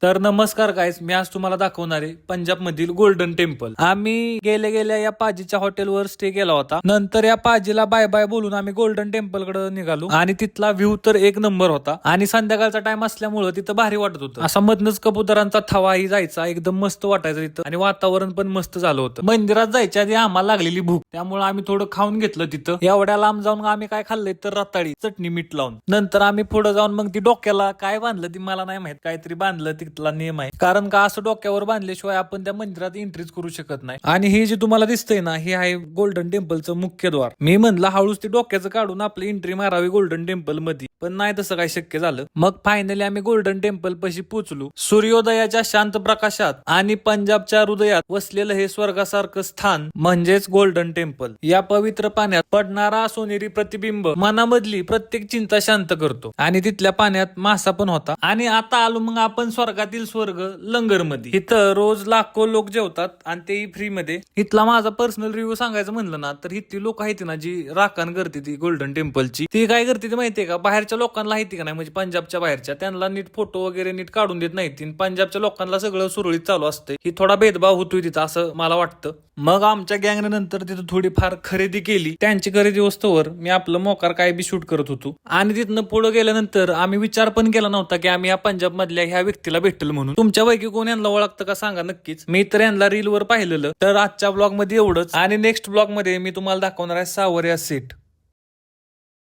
तर नमस्कार गाईस, मी आज तुम्हाला दाखवणार आहे पंजाब मधील गोल्डन टेम्पल. आम्ही गेल्या या पाजीच्या हॉटेलवर स्टे केला होता. नंतर या पाजीला बाय बाय बोलून आम्ही गोल्डन टेम्पल कडे निघालो आणि तिथला व्ह्यू तर एक नंबर होता आणि संध्याकाळचा टाइम असल्यामुळे तिथं भारी वाटत होतं. असा मधनच कबुतरांचा थवाही जायचा, एकदम मस्त वाटायचं तिथं आणि वातावरण पण मस्त झालं होतं. मंदिरात जायच्या आधी आम्हाला लागलेली भूक, त्यामुळे आम्ही थोडं खाऊन घेतलं तिथं. एवढ्या लांब जाऊन आम्ही काय खाल्लंय तर रताळी चटणी मीठ लावून. नंतर आम्ही पुढे जाऊन मग ती डोक्याला काय बांधलं ती मला नाही माहित, काहीतरी बांधलं, तिथला नियम आहे. कारण का असं डोक्यावर बांधल्याशिवाय आपण त्या मंदिरात एंट्रीच करू शकत नाही. आणि हे जे तुम्हाला दिसतंय ना, हे आहे गोल्डन टेम्पलचं मुख्य द्वार. मी म्हणलं हळूच ते डोक्याचं काढून आपली एंट्री मारावी गोल्डन टेम्पल मध्ये, पण नाही तसं काही शक्य झालं. मग फायनली आम्ही गोल्डन टेम्पल पाशी पोहोचलो. सूर्योदयाच्या शांत प्रकाशात आणि पंजाबच्या हृदयात वसलेलं हे स्वर्गासारखं स्थान म्हणजेच गोल्डन टेम्पल. या पवित्र पाण्यात पडणारा सोनेरी प्रतिबिंब मनामधली प्रत्येक चिंता शांत करतो. आणि तिथल्या पाण्यात मासा पण होता. आणि आता आलो मग आपण स्वर्गातील स्वर्ग लंगर मध्ये. इथं रोज लाखो लोक जेवतात आणि तेही फ्री मध्ये. इथला माझा पर्सनल रिव्ह्यू सांगायचं म्हणलं ना, तर इथली लोक आहेत ना जी राखण करते ती गोल्डन टेम्पलची, ती काय करते ती माहितीये का, बाहेरच्या लोकांना माहिती का नाही, म्हणजे पंजाबच्या बाहेरच्या त्यांना नीट फोटो वगैरे नीट काढून देत नाही. पंजाबच्या लोकांना सगळं सुरळीत चालू असतं. ही थोडा भेदभाव होतोय तिथं असं मला वाटतं. मग आमच्या गँगने नंतर तिथं थोडीफार खरेदी केली. त्यांची खरेदी वस्तूवर मी आपलं मोकार काय बी शूट करत होतो. आणि तिथनं पुढे गेल्यानंतर आम्ही विचार पण केला नव्हता की आम्ही या पंजाब मधल्या ह्या व्यक्तीला भेटेल म्हणून. तुमच्यापैकी कोण यांना ओळखतं का सांगा नक्कीच. मी तर यांना रील वर पाहिलेलं. तर आजच्या ब्लॉग मध्ये एवढंच आणि नेक्स्ट ब्लॉग मध्ये मी तुम्हाला दाखवणार आहे सावरिया सेट.